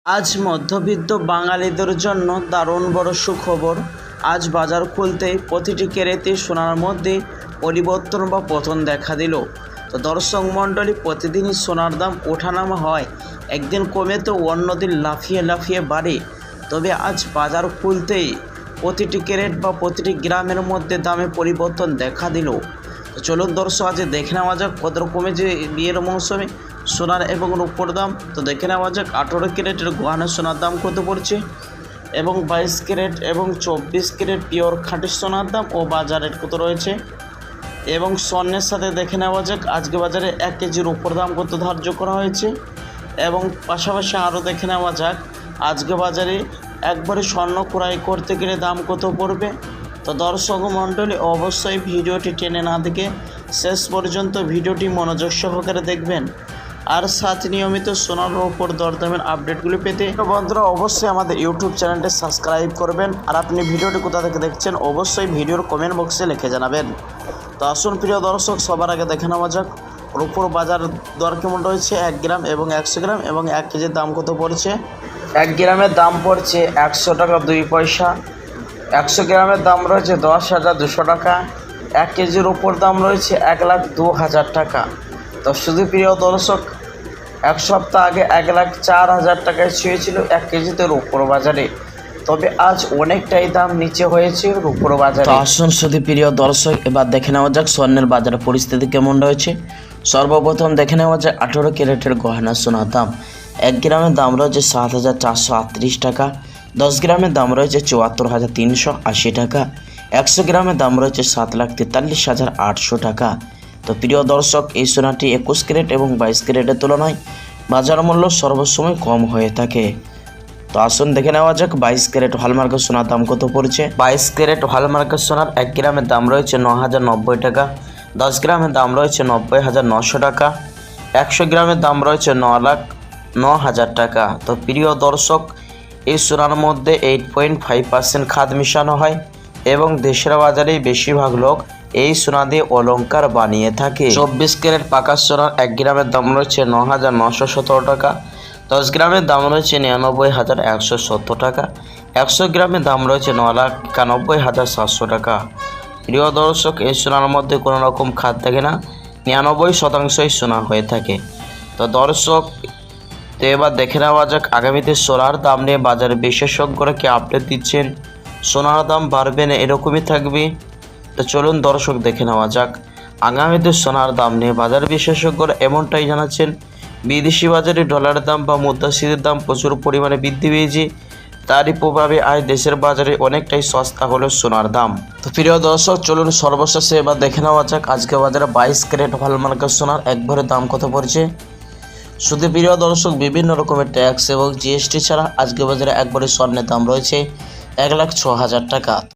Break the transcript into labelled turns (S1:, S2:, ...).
S1: আজ মধ্যবিত্ত বাঙালিদের জন্য দারুণ বড় সুখবর। আজ বাজার খুলতেই প্রতিটি ক্যারেটে সোনার মধ্যে পরিবর্তন বা পতন দেখা দিল। তো দর্শক মণ্ডলী, প্রতিদিনই সোনার দাম ওঠানামা হয়, একদিন কমে তো অন্যদিন লাফিয়ে লাফিয়ে বাড়ে। তবে আজ বাজার খুলতেই প্রতিটি ক্যারেট বা প্রতিটি গ্রামের মধ্যে দামে পরিবর্তন দেখা দিল। তো চলুন দর্শক, আজ দেখে নেওয়া যাক কত রকমের যে বিয়ের মৌসুমে সোনার এবং রূপোর দাম। তো দেখে নেওয়া যাক 18 ক্যারেটের গহনা সোনার দাম কত পড়ছে, এবং 22 ক্যারেট এবং 24 ক্যারেট পিওর খাঁটি সোনার দাম ও বাজার রেট কত রয়েছে। এবং স্বর্ণের সাথে দেখে নেওয়া যাক আজকে বাজারে 1 কেজির রূপোর দাম কত ধার্য করা হয়েছে। এবং পাশাপাশি আরও দেখে নেওয়া যাক আজকে বাজারে একবারে স্বর্ণ ক্রয় করতে গেলে দাম কত পড়বে। তো দর্শক মণ্ডলী, অবশ্যই ভিডিওটি টেনে না দেখে শেষ পর্যন্ত ভিডিওটি মনোযোগ সহকারে দেখবেন। আর সাথে নিয়মিত সোনার উপর দরদামের আপডেটগুলি পেতে বন্ধুরা অবশ্যই আমাদের ইউটিউব চ্যানেলটি সাবস্ক্রাইব করবেন। আর আপনি ভিডিওটি কোথা থেকে দেখছেন অবশ্যই ভিডিওর কমেন্ট বক্সে লিখে জানাবেন। তো আসুন প্রিয় দর্শক, সবার আগে দেখে নেওয়া যাক রূপোর বাজার দর কেমন রয়েছে 1 গ্রাম এবং 100 গ্রাম এবং 1 কেজির দাম কত পড়ছে। 1 গ্রামের দাম পড়ছে 100 টাকা 2 পয়সা। 100 গ্রামের দাম রয়েছে 10,200 টাকা। 1 কেজির উপর দাম রয়েছে 1,02,000 টাকা। তো শুধু প্রিয় দর্শক, এক সপ্তাহ আগে 1,04,000 টাকায় ছুঁয়েছিল 1 কেজিতে রূপোর বাজারে। তবে আজ অনেকটাই দাম নিচে হয়েছে রূপোর বাজারে। তো আসুন শুধু প্রিয় দর্শক, এবার দেখে নেওয়া যাক স্বর্ণের বাজার পরিস্থিতি কেমন রয়েছে। সর্বপ্রথম দেখে নেওয়া যাক 18 ক্যারেটের গহনা সোনার দাম। 1 গ্রামের দাম রয়েছে 7,438 টাকা। 10 গ্রামের দাম রয়েছে 74,380 টাকা। 100 গ্রামের দাম রয়েছে 7,43,800 টাকা। তো প্রিয় দর্শক, এই সোনাটি 21 ক্যারেট এবং 22 ক্যারেটের তুলনায় বাজার মূল্য সর্বসময় কম হয়ে থাকে। তো আসুন দেখে নেওয়া যাক 22 ক্যারেট হলমার্কের সোনার দাম কত পড়ছে। 22 ক্যারেট হলমার্কের সোনার 1 গ্রামের দাম রয়েছে 9,090 টাকা। 10 গ্রামের দাম রয়েছে 90,900 টাকা। 100 গ্রামের দাম রয়েছে 9,09,000 টাকা। তো প্রিয় দর্শক, এই সোনার মধ্যে 8.5% খাদ মিশানো হয় এবং দেশের বাজারে বেশিরভাগ লোক এই সোনা দিয়ে অলংকার বানিয়ে থাকে। 24 ক্যারেট পাকা সোনার 1 গ্রামের দাম রয়েছে 9,917 টাকা। 10 গ্রামের দাম রয়েছে 99,170 টাকা। 100 গ্রামের দাম রয়েছে 9,91,700 টাকা। প্রিয় দর্শক, এই সোনার মধ্যে কোনো রকম খাদ থাকে না, 99%ই সোনা হয়ে থাকে। তো দর্শক, তো এবার দেখে নেওয়া যাক আগামীতে সোনার দাম নিয়ে বাজারে বিশেষজ্ঞরা কি আপডেট দিচ্ছেন। সোনার দাম বাড়বে না এরকমই থাকবে? তো চলুন দর্শক দেখে নেওয়া যাক আগামীতে সোনার দাম নিয়ে বাজার বিশেষজ্ঞরা এমনটাই জানাচ্ছেন। বিদেশি বাজারে ডলারের দাম বা মুদ্রাস্ফীতির দাম প্রচুর পরিমাণে বৃদ্ধি পেয়েছে, তারই প্রভাবে আজ দেশের বাজারে অনেকটাই সস্তা হলো সোনার দাম। তো প্রিয় দর্শক, চলুন সর্বশেষে এবার দেখে নেওয়া যাক আজকে বাজারে 22 ক্যারেট হলমার্কের সোনার এক ভরি দাম কত পড়ছে। শুধু প্রিয় দর্শক, বিভিন্ন রকমের ট্যাক্স এবং জিএসটি ছাড়া আজকে বাজারে এক ভরি স্বর্ণের দাম রয়েছে 1,06,000 টাকা।